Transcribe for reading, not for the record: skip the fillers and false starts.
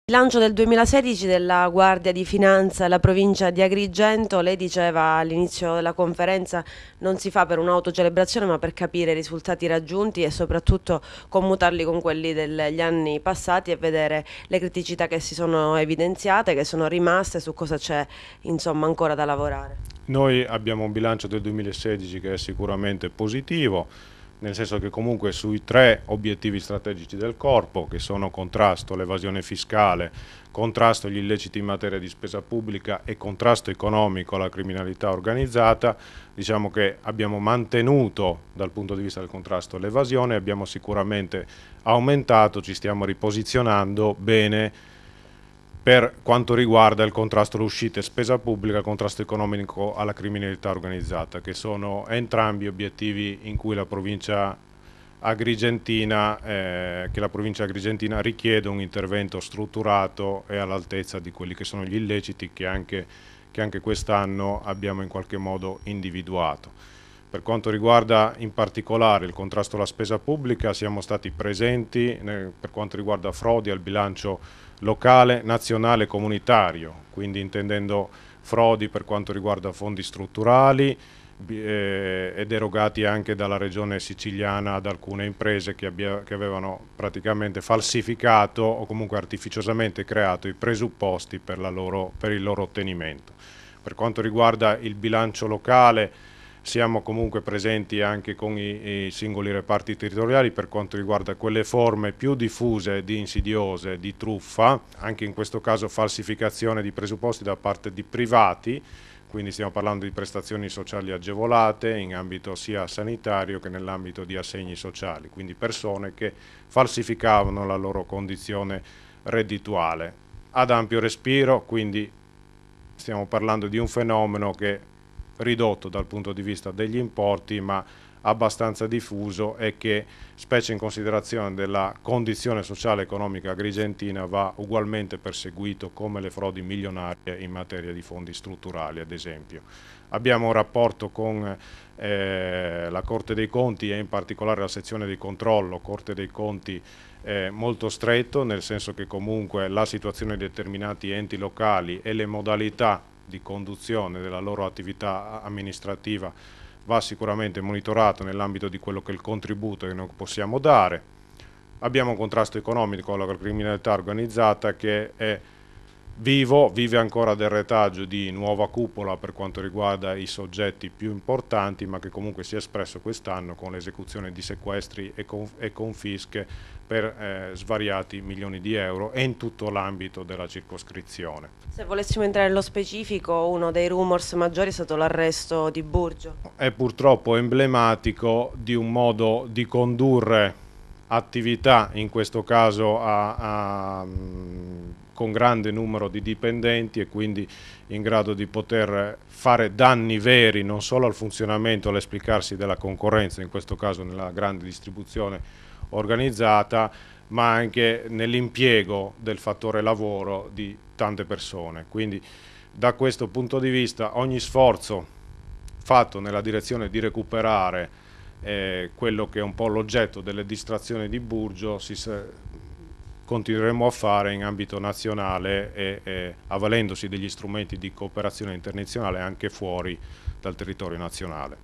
Bilancio del 2016 della Guardia di Finanza e la provincia di Agrigento, lei diceva all'inizio della conferenza non si fa per un'autocelebrazione ma per capire i risultati raggiunti e soprattutto commutarli con quelli degli anni passati e vedere le criticità che si sono evidenziate, che sono rimaste, su cosa c'è insomma ancora da lavorare. Noi abbiamo un bilancio del 2016 che è sicuramente positivo, nel senso che comunque sui tre obiettivi strategici del corpo, che sono contrasto all'evasione fiscale, contrasto agli illeciti in materia di spesa pubblica e contrasto economico alla criminalità organizzata, diciamo che abbiamo mantenuto dal punto di vista del contrasto all'evasione, abbiamo sicuramente aumentato, ci stiamo riposizionando bene per quanto riguarda il contrasto all'uscita e spesa pubblica, il contrasto economico alla criminalità organizzata, che sono entrambi obiettivi in cui la provincia agrigentina, richiede un intervento strutturato e all'altezza di quelli che sono gli illeciti che anche quest'anno abbiamo in qualche modo individuato. Per quanto riguarda in particolare il contrasto alla spesa pubblica, siamo stati presenti per quanto riguarda frodi al bilancio locale, nazionale e comunitario, quindi intendendo frodi per quanto riguarda fondi strutturali ed erogati anche dalla regione siciliana ad alcune imprese che avevano praticamente falsificato o comunque artificiosamente creato i presupposti per il loro ottenimento. Per quanto riguarda il bilancio locale, siamo comunque presenti anche con i singoli reparti territoriali per quanto riguarda quelle forme più diffuse di insidiose di truffa, anche in questo caso falsificazione di presupposti da parte di privati, quindi stiamo parlando di prestazioni sociali agevolate in ambito sia sanitario che nell'ambito di assegni sociali, quindi persone che falsificavano la loro condizione reddituale. Ad ampio respiro, quindi stiamo parlando di un fenomeno che ridotto dal punto di vista degli importi, ma abbastanza diffuso e che, specie in considerazione della condizione sociale e economica agrigentina, va ugualmente perseguito come le frodi milionarie in materia di fondi strutturali, ad esempio. Abbiamo un rapporto con la Corte dei Conti e in particolare la sezione di controllo Corte dei Conti molto stretto, nel senso che comunque la situazione di determinati enti locali e le modalità di conduzione della loro attività amministrativa va sicuramente monitorato nell'ambito di quello che è il contributo che noi possiamo dare. Abbiamo un contrasto economico alla criminalità organizzata che è vive ancora del retaggio di nuova cupola per quanto riguarda i soggetti più importanti, ma che comunque si è espresso quest'anno con l'esecuzione di sequestri e confische per svariati milioni di euro e in tutto l'ambito della circoscrizione. Se volessimo entrare nello specifico, uno dei rumors maggiori è stato l'arresto di Burgio. È purtroppo emblematico di un modo di condurre attività, in questo caso con grande numero di dipendenti e quindi in grado di poter fare danni veri non solo al funzionamento, all'esplicarsi della concorrenza, in questo caso nella grande distribuzione organizzata, ma anche nell'impiego del fattore lavoro di tante persone. Quindi da questo punto di vista ogni sforzo fatto nella direzione di recuperare quello che è un po' l'oggetto delle distrazioni di Burgio continueremo a fare in ambito nazionale e avvalendosi degli strumenti di cooperazione internazionale anche fuori dal territorio nazionale.